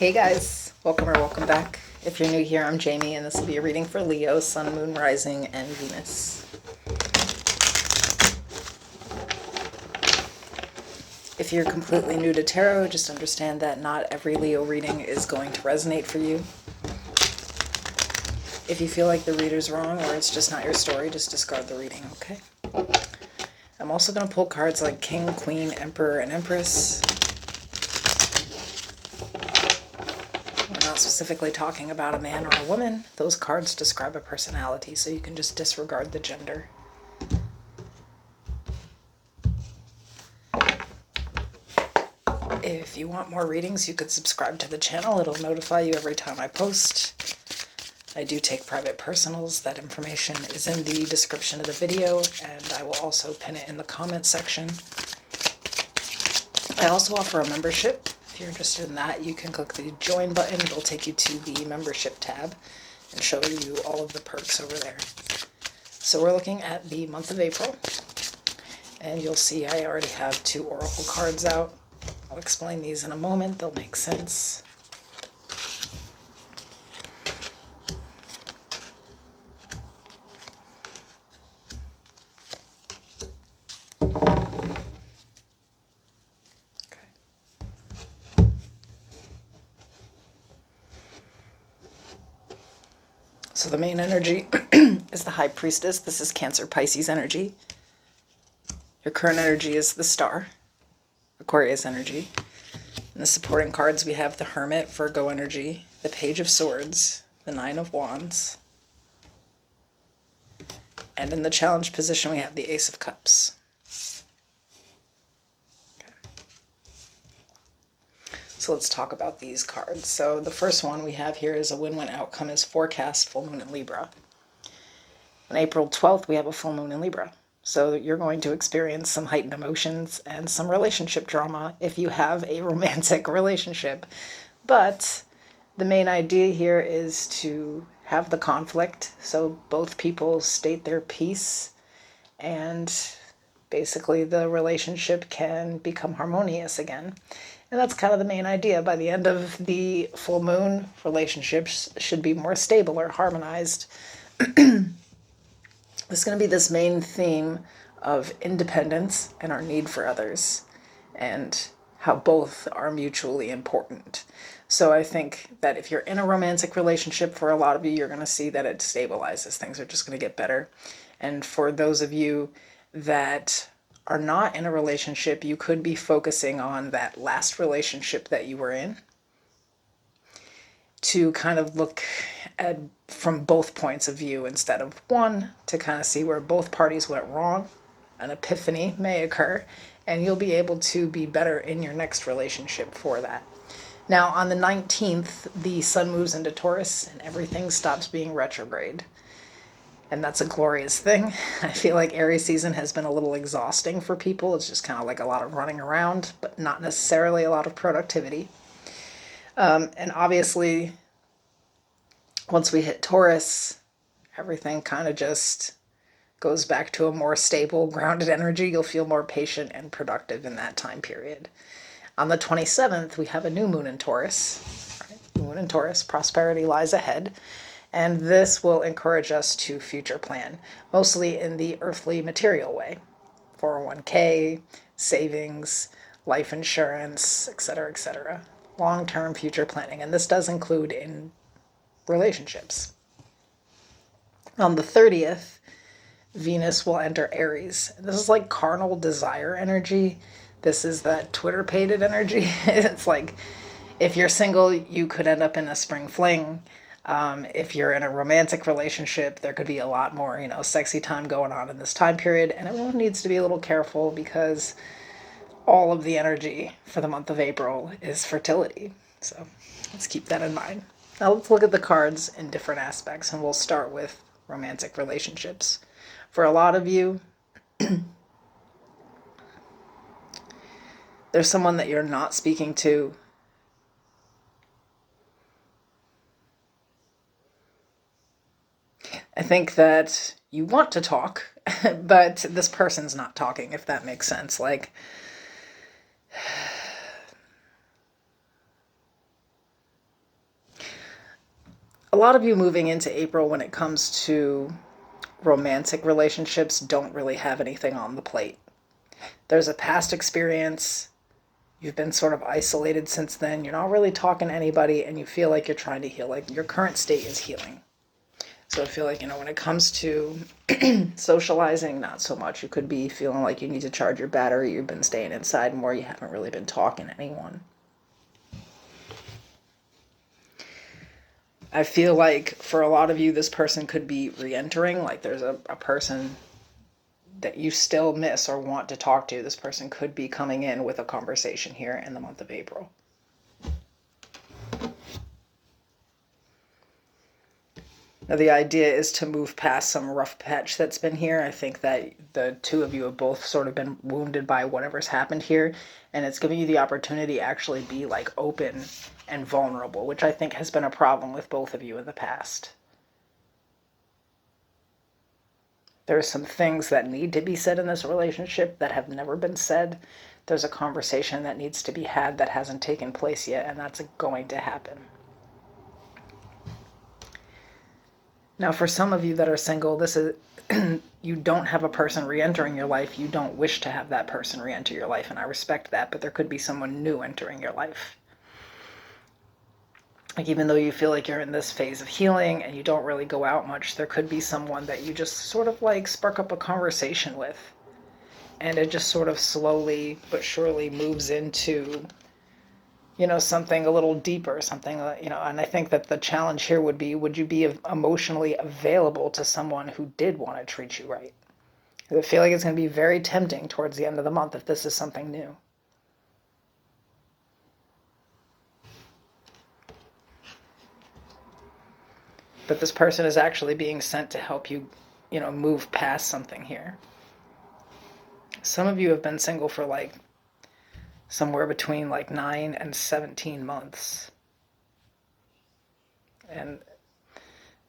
Hey guys, welcome or welcome back. If you're new here, I'm Jamie, and this will be a reading for Leo, Sun, Moon, Rising, and Venus. If you're completely new to tarot, just understand that not every Leo reading is going to resonate for you. If you feel like the reader's wrong or it's just not your story, just discard the reading, okay? I'm also going to pull cards like King, Queen, Emperor, and Empress. We're not specifically talking about a man or a woman. Those cards describe a personality, so you can just disregard the gender. If you want more readings, you could subscribe to the channel. It'll notify you every time I post. I do take private personals. That information is in the description of the video, and I will also pin it in the comment section. I also offer a membership. If you're interested in that, you can click the join button. It'll take you to the membership tab and show you all of the perks over there. So we're looking at the month of April, and you'll see I already have 2 oracle cards out. I'll explain these in a moment. They'll make sense. So the main energy is the High Priestess. This is Cancer Pisces energy. Your current energy is the Star, Aquarius energy. In the supporting cards, we have the Hermit, Virgo energy, the Page of Swords, the Nine of Wands, and in the challenge position, we have the Ace of Cups. So let's talk about these cards. So the first one we have here is a win-win outcome is forecast full moon in Libra. On April 12th, we have a full moon in Libra. So you're going to experience some heightened emotions and some relationship drama if you have a romantic relationship. But the main idea here is to have the conflict so both people state their piece and basically the relationship can become harmonious again. And that's kind of the main idea. By the end of the full moon, relationships should be more stable or harmonized. There's going to be this main theme of independence and our need for others, and how both are mutually important. So I think that if you're in a romantic relationship, for a lot of you, you're going to see that it stabilizes. Things are just going to get better. And for those of you that are not in a relationship, you could be focusing on that last relationship that you were in to kind of look at from both points of view instead of one, to kind of see where both parties went wrong. An epiphany may occur, and you'll be able to be better in your next relationship for that. Now, on the 19th, the sun moves into Taurus, and everything stops being retrograde. And that's a glorious thing. I feel like Aries season has been a little exhausting for people. It's just kind of like a lot of running around, but not necessarily a lot of productivity. And obviously, once we hit Taurus, everything kind of just goes back to a more stable, grounded energy. You'll feel more patient and productive in that time period. On the 27th, we have a new moon in Taurus. Right? Moon in Taurus, prosperity lies ahead. And this will encourage us to future plan, mostly in the earthly material way. 401k, savings, life insurance, etc., etc. Long-term future planning. And this does include in relationships. On the 30th, Venus will enter Aries. This is like carnal desire energy. This is that Twitter-pated energy. It's like, if you're single, you could end up in a spring fling. If you're in a romantic relationship, there could be a lot more, sexy time going on in this time period. And everyone needs to be a little careful because all of the energy for the month of April is fertility. So let's keep that in mind. Now let's look at the cards in different aspects, and we'll start with romantic relationships. For a lot of you, there's someone that you're not speaking to. I think that you want to talk, but this person's not talking, if that makes sense. Like, A lot of you moving into April when it comes to romantic relationships don't really have anything on the plate. There's a past experience. You've been sort of isolated since then. You're not really talking to anybody, and you feel like you're trying to heal. Like your current state is healing. So I feel like, when it comes to socializing, not so much. You could be feeling like you need to charge your battery. You've been staying inside more. You haven't really been talking to anyone. I feel like for a lot of you, this person could be re-entering. Like there's a person that you still miss or want to talk to. This person could be coming in with a conversation here in the month of April. Now, the idea is to move past some rough patch that's been here. I think that the two of you have both sort of been wounded by whatever's happened here, and it's giving you the opportunity to actually be like open and vulnerable, which I think has been a problem with both of you in the past. There are some things that need to be said in this relationship that have never been said. There's a conversation that needs to be had that hasn't taken place yet, and that's going to happen. Now, for some of you that are single, this is you don't have a person re-entering your life. You don't wish to have that person re-enter your life, and I respect that, but there could be someone new entering your life. Like, even though you feel like you're in this phase of healing and you don't really go out much, there could be someone that you just sort of like spark up a conversation with. And it just sort of slowly but surely moves into, something a little deeper, something, and I think that the challenge here would you be emotionally available to someone who did want to treat you right? I feel like it's going to be very tempting towards the end of the month if this is something new. But this person is actually being sent to help you, move past something here. Some of you have been single for like somewhere between like 9 and 17 months. And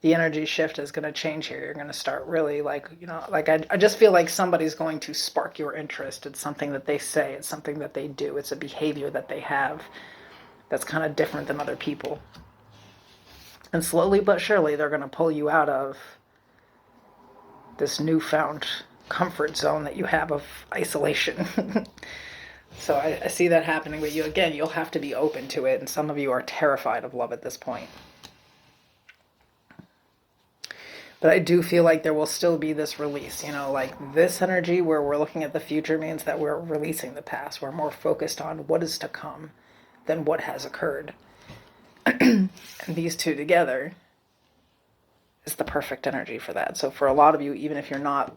the energy shift is going to change here. You're going to start really I just feel like somebody's going to spark your interest. It's something that they say. It's something that they do. It's a behavior that they have that's kind of different than other people. And slowly but surely, they're going to pull you out of this newfound comfort zone that you have of isolation. So I see that happening with you. Again, you'll have to be open to it, and some of you are terrified of love at this point. But I do feel like there will still be this release, like this energy where we're looking at the future means that we're releasing the past. We're more focused on what is to come than what has occurred. And these two together is the perfect energy for that. So for a lot of you, even if you're not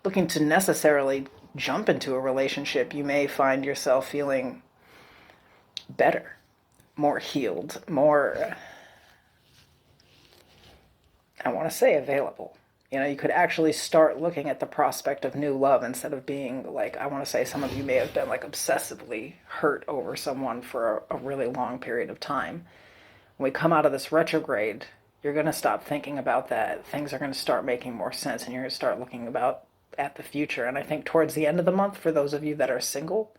looking to necessarily jump into a relationship, you may find yourself feeling better, more healed, more, I want to say, available. You could actually start looking at the prospect of new love instead of being like, I want to say some of you may have been like obsessively hurt over someone for a really long period of time. When we come out of this retrograde, you're going to stop thinking about that. Things are going to start making more sense, and you're going to start looking at the future. And I think towards the end of the month, for those of you that are single,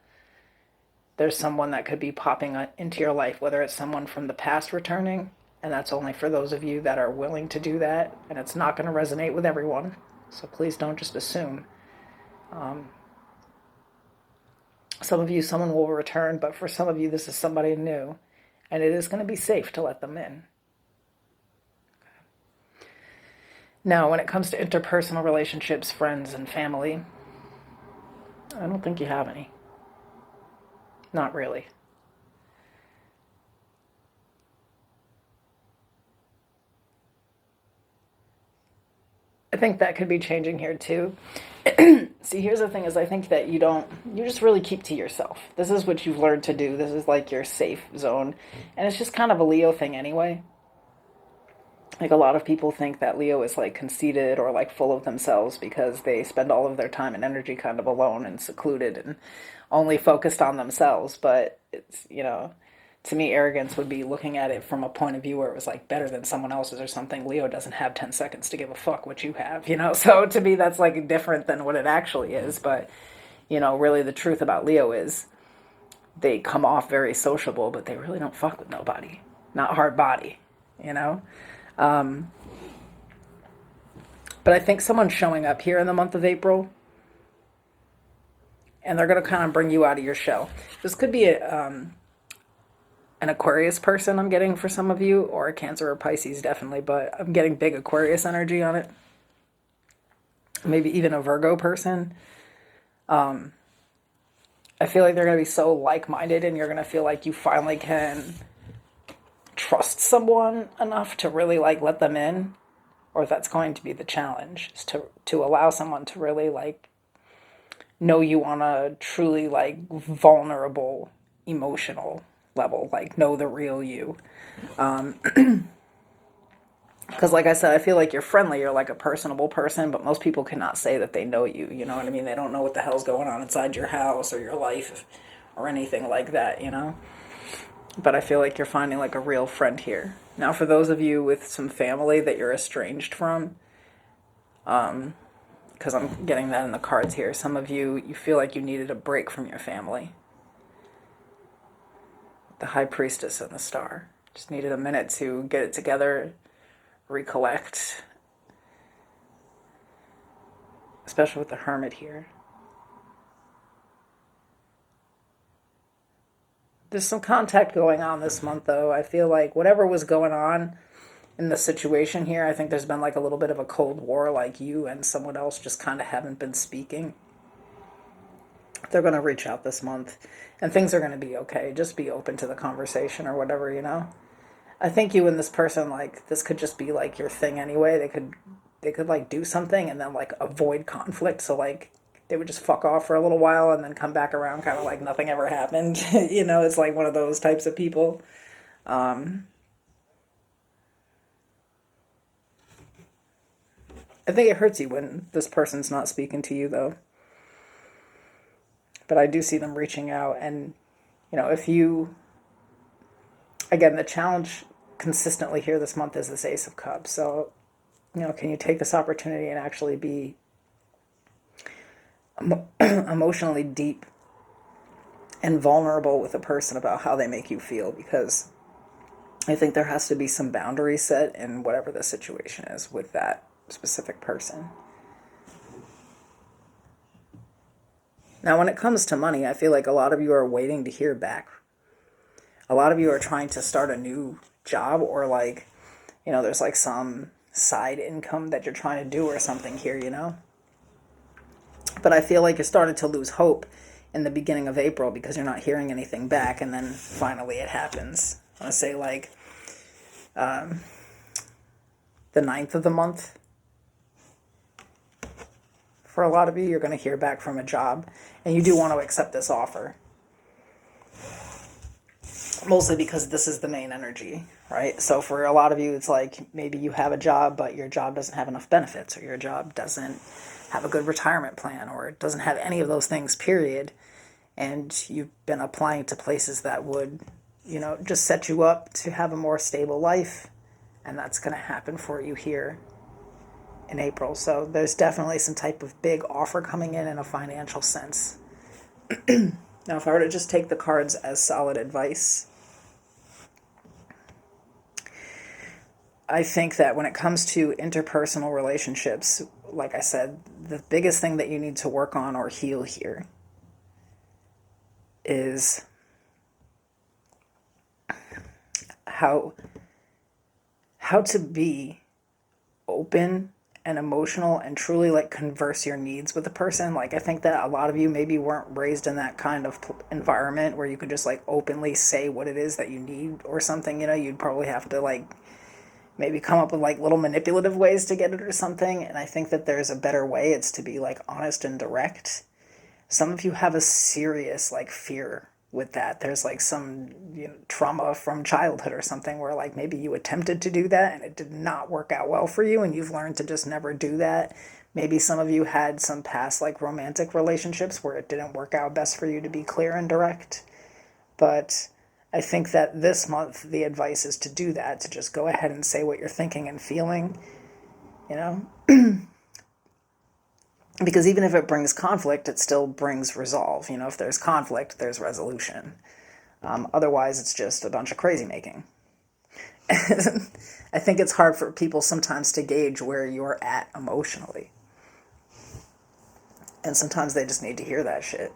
there's someone that could be popping into your life, whether it's someone from the past returning, and that's only for those of you that are willing to do that, and it's not going to resonate with everyone, so please don't just assume. Some of you, someone will return, but for some of you, this is somebody new, and it is going to be safe to let them in. Now, when it comes to interpersonal relationships, friends, and family, I don't think you have any. Not really. I think that could be changing here too. See, here's the thing is I think that you just really keep to yourself. This is what you've learned to do. This is like your safe zone. And it's just kind of a Leo thing anyway. Like a lot of people think that Leo is like conceited or like full of themselves because they spend all of their time and energy kind of alone and secluded and only focused on themselves. But it's, to me, arrogance would be looking at it from a point of view where it was like better than someone else's or something. Leo doesn't have 10 seconds to give a fuck what you have, So to me, that's like different than what it actually is. But, really the truth about Leo is they come off very sociable, but they really don't fuck with nobody. Not hard body, But I think someone's showing up here in the month of April, and they're going to kind of bring you out of your shell. This could be an Aquarius person I'm getting for some of you, or a Cancer or Pisces, definitely, but I'm getting big Aquarius energy on it. Maybe even a Virgo person. I feel like they're going to be so like-minded, and you're going to feel like you finally can trust someone enough to really like let them in, or that's going to be the challenge, is to allow someone to really like know you on a truly like vulnerable emotional level, like know the real you. Because like I said, I feel like you're friendly, you're like a personable person, but most people cannot say that they know you, you know what I mean? They don't know what the hell's going on inside your house or your life or anything like that, you know? But I feel like you're finding like a real friend here. Now, for those of you with some family that you're estranged from, because I'm getting that in the cards here, some of you, you feel like you needed a break from your family. The High Priestess and the Star. Just needed a minute to get it together, recollect. Especially with the Hermit here. There's some contact going on this month, though. I feel like whatever was going on in the situation here, I think there's been like a little bit of a Cold War, like you and someone else just kind of haven't been speaking. They're going to reach out this month, and things are going to be okay. Just be open to the conversation or whatever, you know? I think you and this person, like, this could just be like your thing anyway. They could like do something and then like avoid conflict. So like they would just fuck off for a little while and then come back around kind of like nothing ever happened. You know, it's like one of those types of people. Um, I think it hurts you when this person's not speaking to you though. But I do see them reaching out, and you know, if you, again, the challenge consistently here this month is this Ace of Cups. So, you know, can you take this opportunity and actually be emotionally deep and vulnerable with a person about how they make you feel? Because I think there has to be some boundaries set in whatever the situation is with that specific person. Now, when it comes to money, I feel like a lot of you are waiting to hear back. A lot of you are trying to start a new job, or like, you know, there's like some side income that you're trying to do or something here, you know? But I feel like you're starting to lose hope in the beginning of April because you're not hearing anything back, and then finally it happens. I want to say like the 9th of the month. For a lot of you, you're going to hear back from a job, and you do want to accept this offer. Mostly because this is the main energy, right? So for a lot of you, it's like maybe you have a job, but your job doesn't have enough benefits, or your job doesn't have a good retirement plan, or it doesn't have any of those things, period. And you've been applying to places that would, you know, just set you up to have a more stable life. And that's going to happen for you here in April. So there's definitely some type of big offer coming in a financial sense. Now, if I were to just take the cards as solid advice, I think that when it comes to interpersonal relationships, like I said, the biggest thing that you need to work on or heal here is how to be open and emotional and truly like converse your needs with the person. Like I think that a lot of you maybe weren't raised in that kind of environment where you could just like openly say what it is that you need or something, you know. You'd probably have to like maybe come up with like little manipulative ways to get it or something. And I think that there's a better way. It's to be like honest and direct. Some of you have a serious like fear with that. There's like some, you know, trauma from childhood or something where like maybe you attempted to do that and it did not work out well for you, and you've learned to just never do that. Maybe some of you had some past like romantic relationships where it didn't work out best for you to be clear and direct. But I think that this month the advice is to do that, to just go ahead and say what you're thinking and feeling, you know? Because even if it brings conflict, it still brings resolve. You know, if there's conflict, there's resolution. Otherwise, it's just a bunch of crazy making. I think it's hard for people sometimes to gauge where you're at emotionally. And sometimes they just need to hear that shit.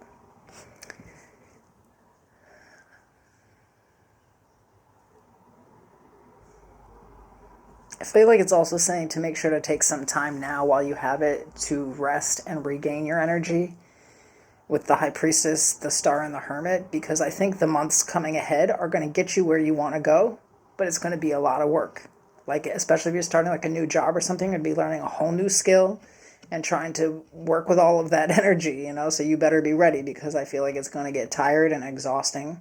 I feel like it's also saying to make sure to take some time now while you have it to rest and regain your energy with the High Priestess, the Star, and the Hermit, because I think the months coming ahead are going to get you where you want to go, but it's going to be a lot of work. Like, especially if you're starting like a new job or something, you'd be learning a whole new skill and trying to work with all of that energy, so you better be ready because I feel like it's going to get tired and exhausting.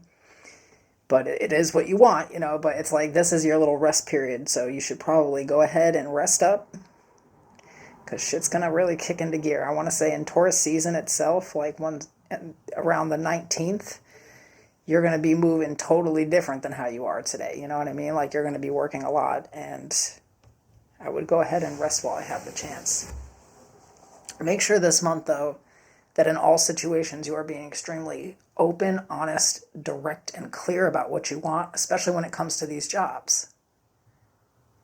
But it is what you want, but it's like this is your little rest period, so you should probably go ahead and rest up because shit's gonna really kick into gear. I want to say in Taurus season itself, like around the 19th, you're gonna be moving totally different than how you are today. You know what I mean? Like you're gonna be working a lot, and I would go ahead and rest while I have the chance. Make sure this month, though, that in all situations you are being extremely open, honest, direct, and clear about what you want, especially when it comes to these jobs.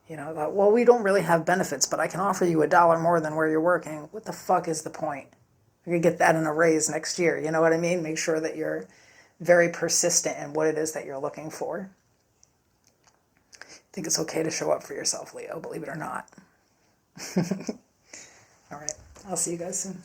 Well, we don't really have benefits, but I can offer you $1 more than where you're working. What the fuck is the point? You're going to get that in a raise next year. You know what I mean? Make sure that you're very persistent in what it is that you're looking for. I think it's okay to show up for yourself, Leo, believe it or not. All right. I'll see you guys soon.